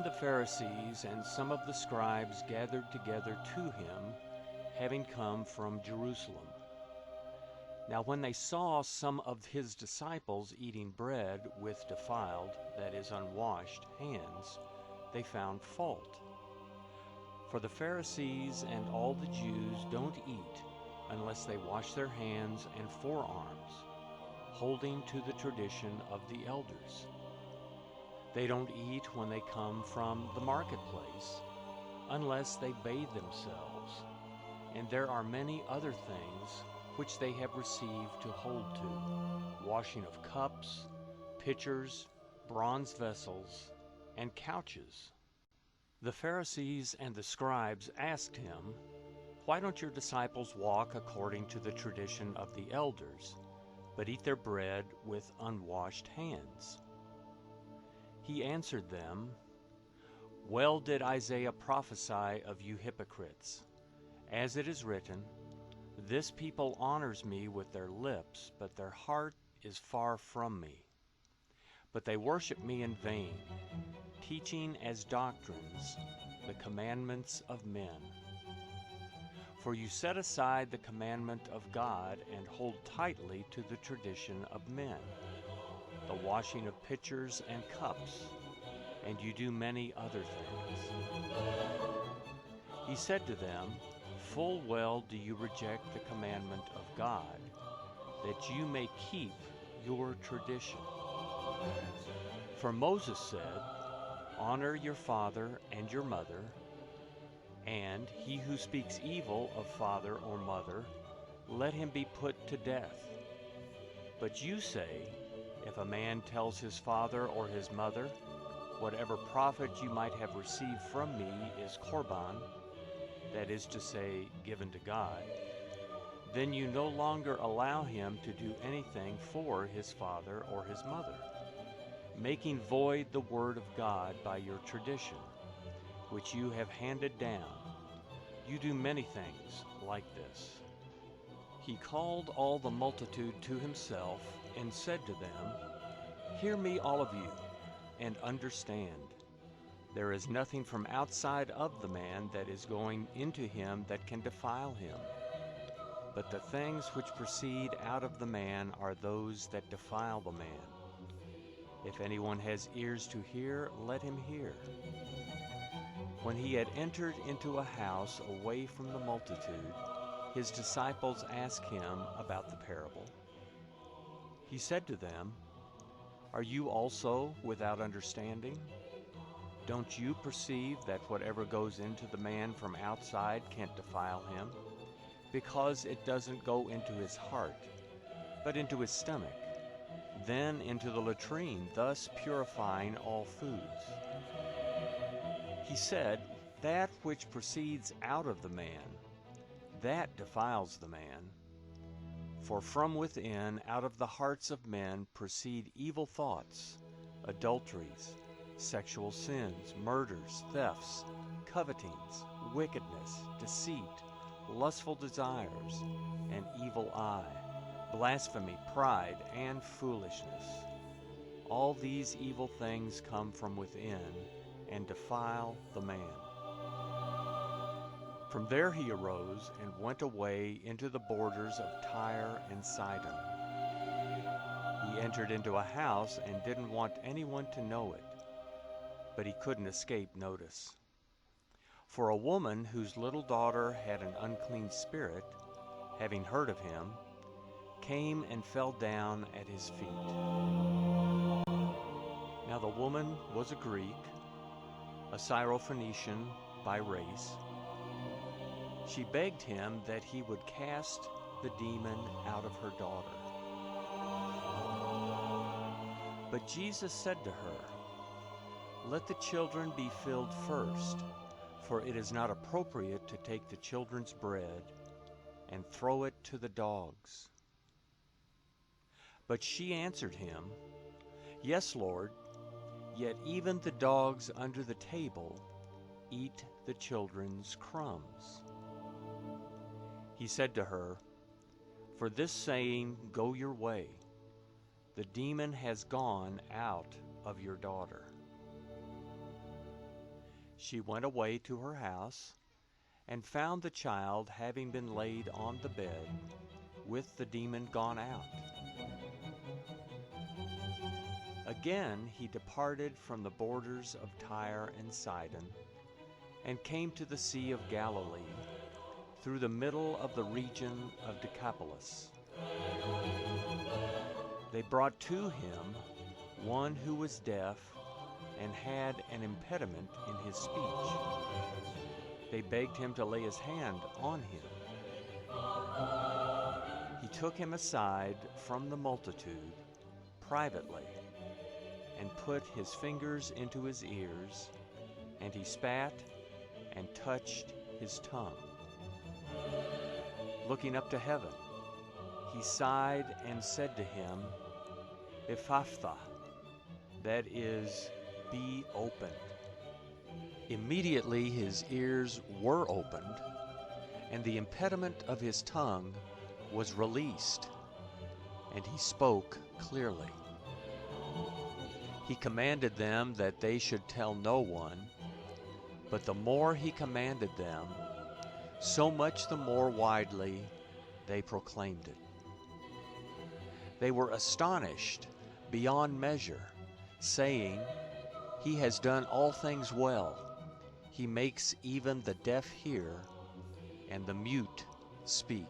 Then the Pharisees and some of the scribes gathered together to him, having come from Jerusalem. Now when they saw some of his disciples eating bread with defiled, that is, unwashed, hands, they found fault. For the Pharisees and all the Jews don't eat unless they wash their hands and forearms, holding to the tradition of the elders. They don't eat when they come from the marketplace, unless they bathe themselves, and there are many other things which they have received to hold to, washing of cups, pitchers, bronze vessels, and couches. The Pharisees and the scribes asked him, "Why don't your disciples walk according to the tradition of the elders, but eat their bread with unwashed hands?" He answered them, "Well did Isaiah prophesy of you hypocrites, as it is written, 'This people honors me with their lips, but their heart is far from me. But they worship me in vain, teaching as doctrines the commandments of men. For you set aside the commandment of God and hold tightly to the tradition of men, the washing of pitchers and cups, and you do many other things." He said to them, "Full well do you reject the commandment of God, that you may keep your tradition. For Moses said, 'Honor your father and your mother,' and 'He who speaks evil of father or mother, let him be put to death.' But you say, 'If a man tells his father or his mother, whatever profit you might have received from me is korban,' that is to say, given to God, then you no longer allow him to do anything for his father or his mother, making void the word of God by your tradition, which you have handed down. You do many things like this." He called all the multitude to himself and said to them, "Hear me, all of you, and understand. There is nothing from outside of the man that is going into him that can defile him. But the things which proceed out of the man are those that defile the man. If anyone has ears to hear, let him hear." When he had entered into a house away from the multitude, his disciples asked him about the parable. He said to them, "Are you also without understanding? Don't you perceive that whatever goes into the man from outside can't defile him, because it doesn't go into his heart, but into his stomach, then into the latrine, thus purifying all foods?" He said, "That which proceeds out of the man, that defiles the man. For from within, out of the hearts of men, proceed evil thoughts, adulteries, sexual sins, murders, thefts, covetings, wickedness, deceit, lustful desires, an evil eye, blasphemy, pride, and foolishness. All these evil things come from within and defile the man." From there he arose and went away into the borders of Tyre and Sidon. He entered into a house and didn't want anyone to know it, but he couldn't escape notice. For a woman whose little daughter had an unclean spirit, having heard of him, came and fell down at his feet. Now the woman was a Greek, a Syrophoenician by race. She begged him that he would cast the demon out of her daughter. But Jesus said to her, "Let the children be filled first, for it is not appropriate to take the children's bread and throw it to the dogs." But she answered him, "Yes, Lord, yet even the dogs under the table eat the children's crumbs." He said to her, "For this saying, go your way. The demon has gone out of your daughter." She went away to her house and found the child having been laid on the bed, with the demon gone out. Again he departed from the borders of Tyre and Sidon, and came to the Sea of Galilee, through the middle of the region of Decapolis. They brought to him one who was deaf and had an impediment in his speech. They begged him to lay his hand on him. He took him aside from the multitude privately, and put his fingers into his ears, and he spat and touched his tongue. Looking up to heaven, he sighed and said to him, Ephphatha, that is, be opened. Immediately his ears were opened, and the impediment of his tongue was released, and he spoke clearly. He commanded them that they should tell no one, but the more he commanded them, so much the more widely they proclaimed it. They were astonished beyond measure, saying, He has done all things well. He makes even the deaf hear, and the mute speak.